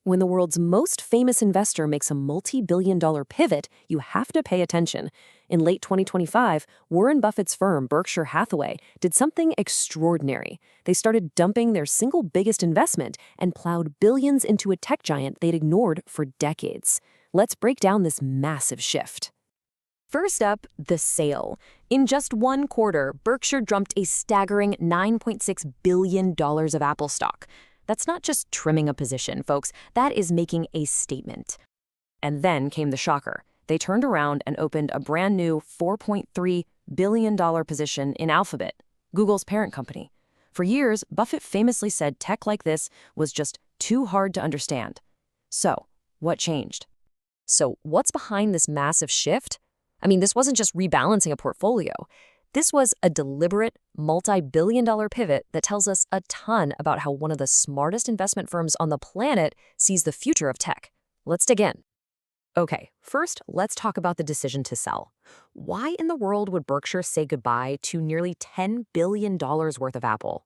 When the world's most famous investor makes a multi-billion-dollar pivot, you have to pay attention. In late 2025, Warren Buffett's firm, Berkshire Hathaway, did something extraordinary. They started dumping their single biggest investment and plowed billions into a tech giant they'd ignored for decades. Let's break down this massive shift. First up, the sale. In just one quarter, Berkshire dumped a staggering $9.6 billion of Apple stock. That's not just trimming a position, folks. That is making a statement. And then came the shocker. They turned around and opened a brand new $4.3 billion position in Alphabet, Google's parent company. For years, Buffett famously said tech like this was just too hard to understand. So, what changed? So, what's behind this massive shift? I mean, this wasn't just rebalancing a portfolio. This was a deliberate, multi-billion-dollar pivot that tells us a ton about how one of the smartest investment firms on the planet sees the future of tech. Let's dig in. Okay, first, let's talk about the decision to sell. Why in the world would Berkshire say goodbye to nearly $10 billion worth of Apple?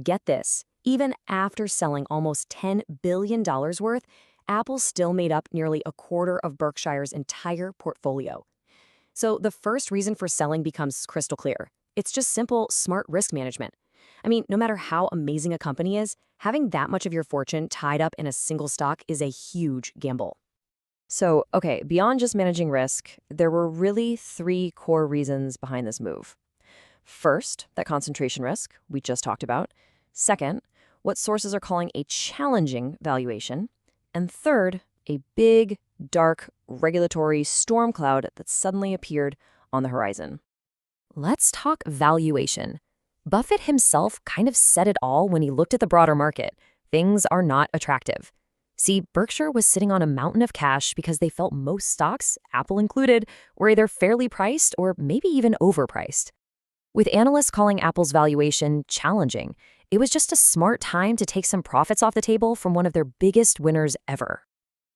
Get this, even after selling almost $10 billion worth, Apple still made up nearly a quarter of Berkshire's entire portfolio. So the first reason for selling becomes crystal clear. It's just simple, smart risk management. I mean, no matter how amazing a company is, having that much of your fortune tied up in a single stock is a huge gamble. So, okay, beyond just managing risk, there were really three core reasons behind this move. First, that concentration risk we just talked about. Second, what sources are calling a challenging valuation. And third, a big, dark, regulatory storm cloud that suddenly appeared on the horizon. Let's talk valuation. Buffett himself kind of said it all when he looked at the broader market. Things are not attractive. See, Berkshire was sitting on a mountain of cash because they felt most stocks, Apple included, were either fairly priced or maybe even overpriced. With analysts calling Apple's valuation challenging, it was just a smart time to take some profits off the table from one of their biggest winners ever.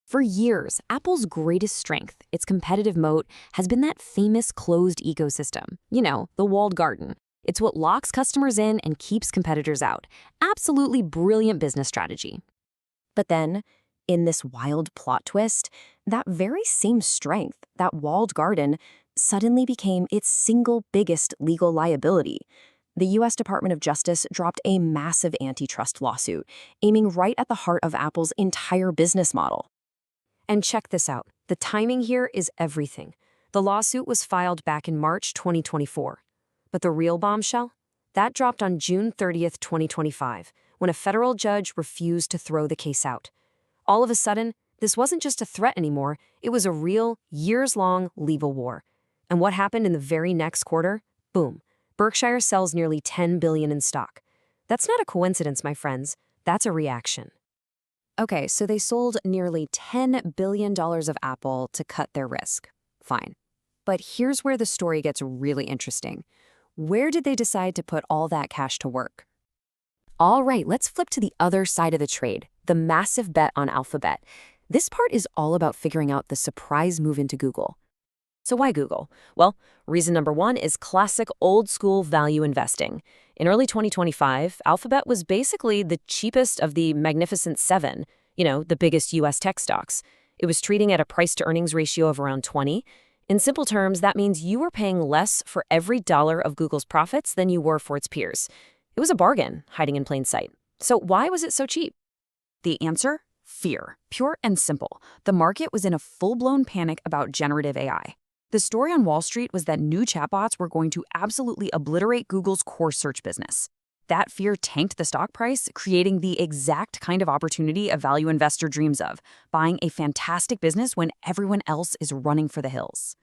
For years, Apple's greatest strength, its competitive moat, has been that famous closed ecosystem. You know, the walled garden. It's what locks customers in and keeps competitors out. Absolutely brilliant business strategy. But then, in this wild plot twist, that very same strength, that walled garden, suddenly became its single biggest legal liability. The U.S. Department of Justice dropped a massive antitrust lawsuit, aiming right at the heart of Apple's entire business model. And check this out. The timing here is everything. The lawsuit was filed back in March 2024. But the real bombshell? That dropped on June 30th, 2025, when a federal judge refused to throw the case out. All of a sudden, this wasn't just a threat anymore. It was a real, years-long legal war. And what happened in the very next quarter? Boom. Berkshire sells nearly $10 billion in stock. That's not a coincidence, my friends. That's a reaction. Okay, so they sold nearly $10 billion of Apple to cut their risk. Fine. But here's where the story gets really interesting. Where did they decide to put all that cash to work? All right, let's flip to the other side of the trade, the massive bet on Alphabet. This part is all about figuring out the surprise move into Google. So why Google? Well, reason number one is classic old-school value investing. In early 2025, Alphabet was basically the cheapest of the Magnificent Seven, the biggest U.S. tech stocks. It was trading at a price-to-earnings ratio of around 20. In simple terms, that means you were paying less for every dollar of Google's profits than you were for its peers. It was a bargain, hiding in plain sight. So why was it so cheap? The answer? Fear. Pure and simple. The market was in a full-blown panic about generative AI. The story on Wall Street was that new chatbots were going to absolutely obliterate Google's core search business. That fear tanked the stock price, creating the exact kind of opportunity a value investor dreams of, buying a fantastic business when everyone else is running for the hills.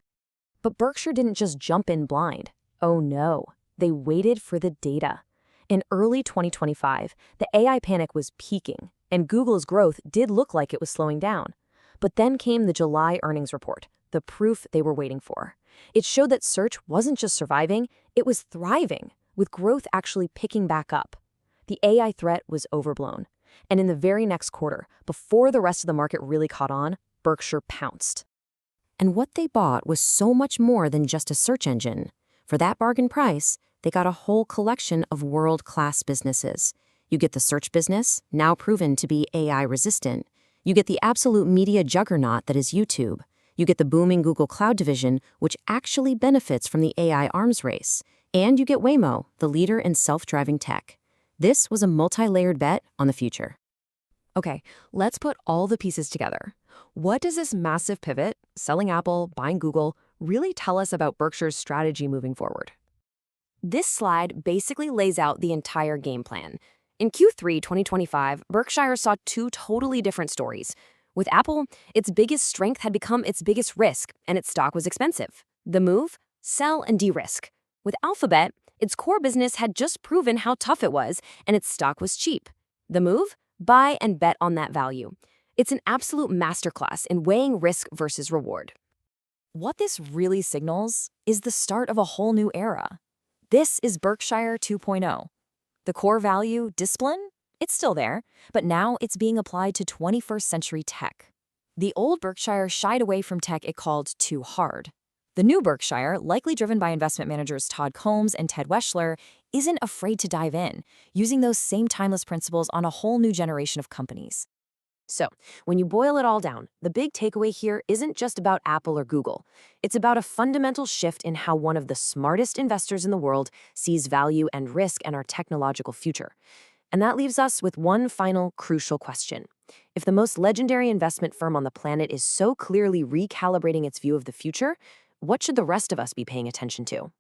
But Berkshire didn't just jump in blind. Oh no, they waited for the data. In early 2025, the AI panic was peaking, and Google's growth did look like it was slowing down. But then came the July earnings report, the proof they were waiting for. It showed that search wasn't just surviving, it was thriving, with growth actually picking back up. The AI threat was overblown. And in the very next quarter, before the rest of the market really caught on, Berkshire pounced. And what they bought was so much more than just a search engine. For that bargain price, they got a whole collection of world-class businesses. You get the search business, now proven to be AI-resistant. You get the absolute media juggernaut that is YouTube. You get the booming Google Cloud division, which actually benefits from the AI arms race. And you get Waymo, the leader in self-driving tech. This was a multi-layered bet on the future. Okay, let's put all the pieces together. What does this massive pivot, selling Apple, buying Google, really tell us about Berkshire's strategy moving forward? This slide basically lays out the entire game plan. In Q3 2025, Berkshire saw two totally different stories. With Apple, its biggest strength had become its biggest risk, and its stock was expensive. The move? Sell and de-risk. With Alphabet, its core business had just proven how tough it was, and its stock was cheap. The move? Buy and bet on that value. It's an absolute masterclass in weighing risk versus reward. What this really signals is the start of a whole new era. This is Berkshire 2.0. The core value, discipline, it's still there, but now it's being applied to 21st century tech. The old Berkshire shied away from tech it called too hard. The new Berkshire, likely driven by investment managers Todd Combs and Ted Weschler, isn't afraid to dive in, using those same timeless principles on a whole new generation of companies. So, when you boil it all down, the big takeaway here isn't just about Apple or Google. It's about a fundamental shift in how one of the smartest investors in the world sees value and risk in our technological future. And that leaves us with one final crucial question. If the most legendary investment firm on the planet is so clearly recalibrating its view of the future, what should the rest of us be paying attention to?